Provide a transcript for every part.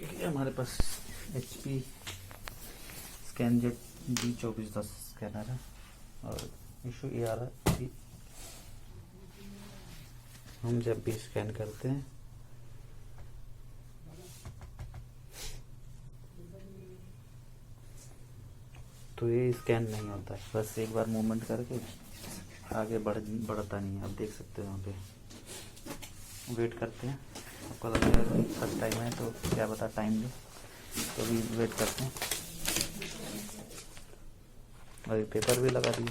ये हमारे पास HP स्कैनजेट G2400 scanner है और इशू ये आ रहा है कि हम जब भी स्कैन करते हैं तो ये स्कैन नहीं होता है, बस एक बार मूवमेंट करके आगे बढ़ता नहीं है। आप देख सकते हो यहाँ पे वेट करते हैं, आपको लगेगा कि फर्स्ट टाइम है तो क्या बता टाइम दे, तो भी वेट करते हैं। अभी पेपर भी लगा दिए।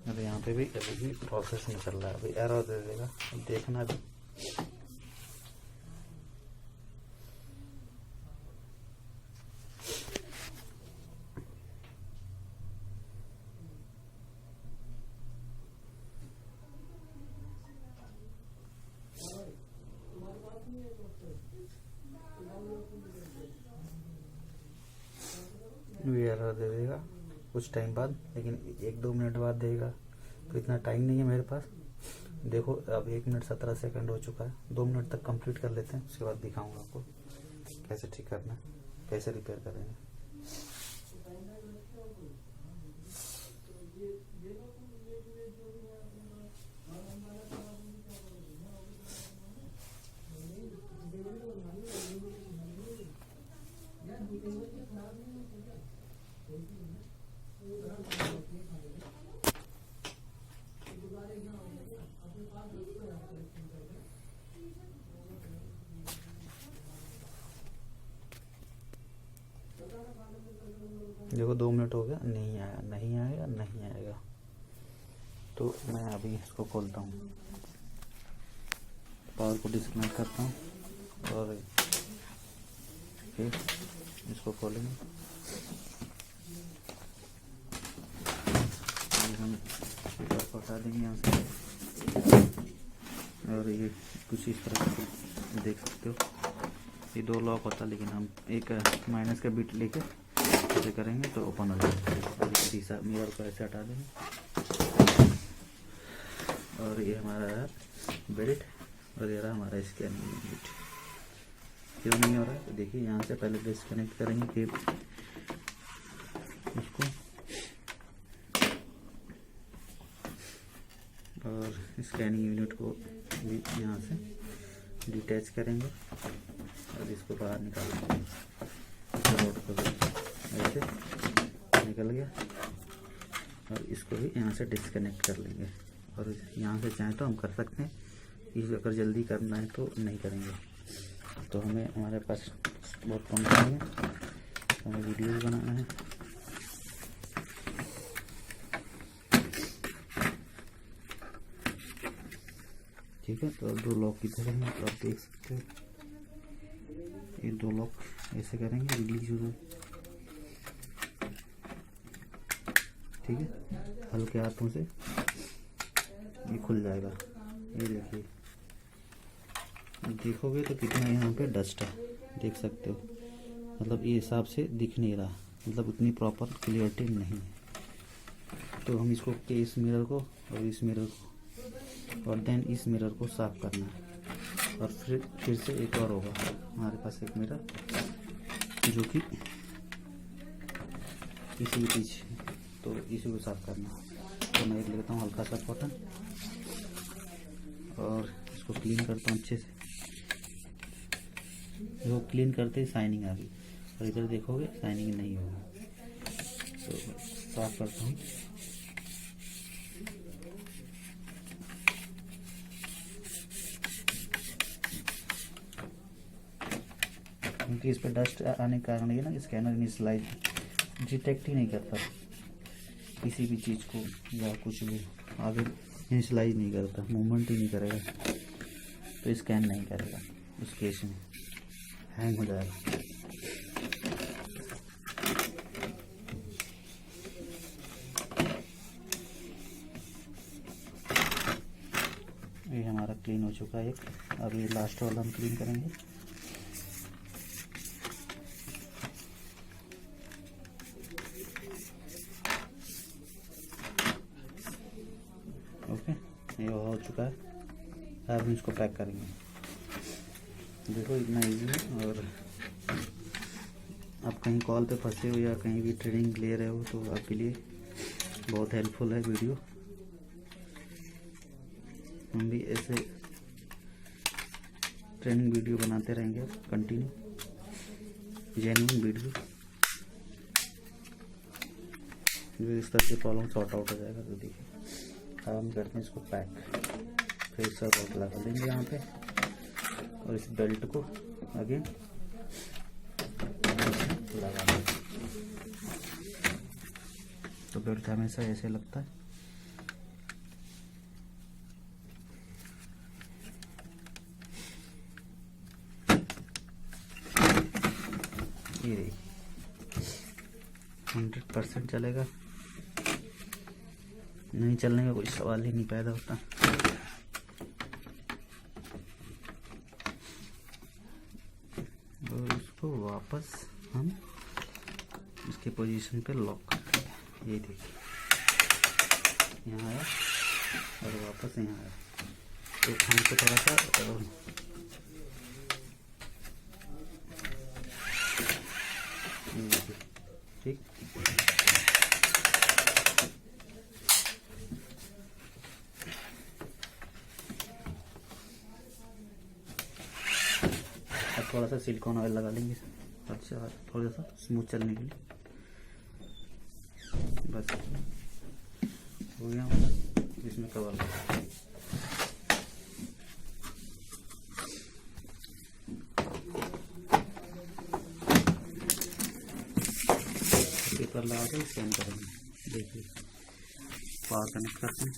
अभी यहाँ पे भी अभी प्रोसेस में चल रहा है, अभी एरर दे देगा, देखना भी। एरर दे देगा कुछ टाइम बाद, लेकिन 1-2 मिनट बाद देगा, तो इतना टाइम नहीं है मेरे पास। देखो अब 1 मिनट 17 सेकंड हो चुका है, 2 मिनट तक कंप्लीट कर लेते हैं, उसके बाद दिखाऊंगा आपको कैसे ठीक करना है, कैसे रिपेयर करेंगे। देखो 2 मिनट हो गया, नहीं आया, नहीं आएगा, नहीं आएगा। तो मैं अभी इसको खोलता हूँ, पावर को डिस्कनेक्ट करता हूँ और फिर इसको खोलेंगे। हम पेपर को हटा देंगे यहाँ से, और ये कुछ इस तरह से देख सकते हो, ये 2 लॉक होता है, लेकिन हम एक माइनस का बिट लेके ऐसे करेंगे तो ओपन हो जाएगा। और शीशा मिरर को ऐसे हटा देंगे, और ये हमारा है बेल्ट, और ये रहा हमारा स्कैनिंग यूनिट। क्यों नहीं हो रहा है तो देखिए, यहाँ से पहले डिस्कनेक्ट करेंगे, फिर उसको, और स्कैनिंग यूनिट को भी यहाँ से डिटैच करेंगे और इसको बाहर निकालेंगे। रोड को ऐसे निकल गया, और इसको भी यहाँ से डिस्कनेक्ट कर लेंगे। और यहाँ से चाहे तो हम कर सकते हैं, इस अगर जल्दी करना है तो नहीं करेंगे, तो हमें हमारे पास बहुत कम टाइम है, तो हमें वीडियो भी बनाना है। ठीक है, तो 2 लॉक की तरह है, तो आप देख सकते हो ये 2 लॉक ऐसे करेंगे, रिलीज हो जाए। ठीक है, हल्के हाथों से ये खुल जाएगा। ये देखिए, देखोगे तो कितना यहाँ पे डस्ट है, देख सकते हो, मतलब ये हिसाब से दिख नहीं रहा, मतलब उतनी प्रॉपर क्लियरिटी नहीं है। तो हम इसको इस मिरर को और इस मिरर को और देन इस मिरर को साफ करना है, और फिर से एक और होगा हमारे पास एक मिरर, जो कि इसी के पीछे, तो इसी को साफ करना है। तो मैं एक लेता हूँ हल्का सा कॉटन, और इसको क्लीन करता हूँ अच्छे से। वो क्लीन करते ही शाइनिंग आ गई, और इधर देखोगे शाइनिंग नहीं होगी, तो साफ करता हूँ। क्योंकि इस पर डस्ट आने के कारण ये ना स्कैनर इनिशियलाइज डिटेक्ट ही नहीं करता, किसी भी चीज़ को या कुछ भी आगे इनिशियलाइज नहीं करता, मूवमेंट ही नहीं करेगा, तो स्कैन नहीं करेगा, उस केस में हैंग हो जाएगा। ये हमारा क्लीन हो चुका है एक, अब ये लास्ट वाला हम क्लीन करेंगे। ओके, ये हो चुका है। अब हम इसको पैक करेंगे। देखो इतना इजी है। और आप कहीं कॉल पे फंसे हो या कहीं भी ट्रेनिंग ले रहे हो तो आपके लिए बहुत हेल्पफुल है वीडियो। हम भी ऐसे ट्रेनिंग वीडियो बनाते रहेंगे कंटिन्यू, जेन्युइन वीडियो। जो इस तरह से प्रॉब्लम सॉर्ट आउट हो जाएगा। तो देखिए अब हम करते हैं इसको पैक। फिर सब रोक लगा देंगे यहाँ पे और इस बेल्ट को आगे लगा देंगे। तो बेल्ट हमेशा ऐसे लगता है। ये 100% चलेगा, नहीं चलने का कोई सवाल ही नहीं पैदा होता। और इसको वापस हम इसके पोजीशन पे लॉक करते हैं। ये देखिए यहाँ आया और वापस यहाँ आया। तो हमको थोड़ा सा ठीक। अब थोड़ा सा सिलिकॉन ऑयल लगा लेंगे। अच्छा थोड़ा सा स्मूथ चलने के लिए। बस हो गया। इसमें कवर लगा पेपर लगा के स्कैन करेंगे। देखिए पावर कनेक्ट करते हैं।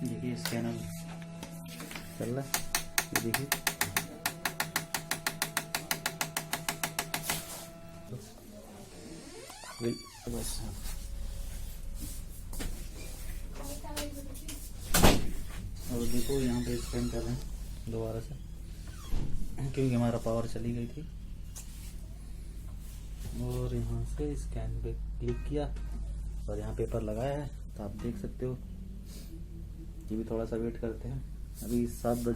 देखिए स्कैनर चल रहा है। ये देखिए बस और देखो यहाँ पे स्कैन कर रहे हैं दोबारा से, क्योंकि हमारा पावर चली गई थी। और यहाँ से स्कैन पे क्लिक किया और यहाँ पेपर लगाया है। तो आप देख सकते हो। ये भी थोड़ा सा वेट करते हैं। अभी 7:30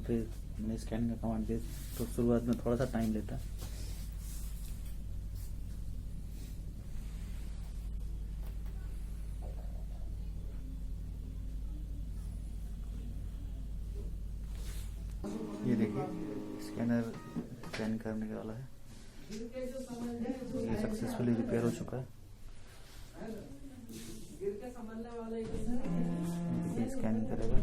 पे मैंने स्कैन का कमांड दिया। तो शुरुआत में थोड़ा सा टाइम लेता है। ये देखिए स्कैनर स्कैन करने वाला है। ये सक्सेसफुली रिपेयर हो चुका है। देखिए स्कैनिंग करेगा।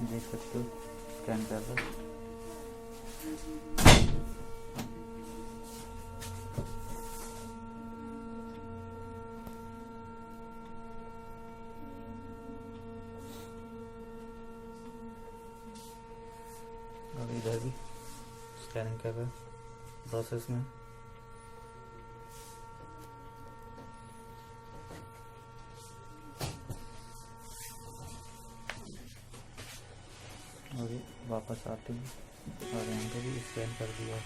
देख सकते हो स्कैन कर रहा है। और इधर भी स्कैनिंग कर रहा है प्रोसेस में। और वापस आते हैं और यहाँ पे भी स्कैन कर दिया।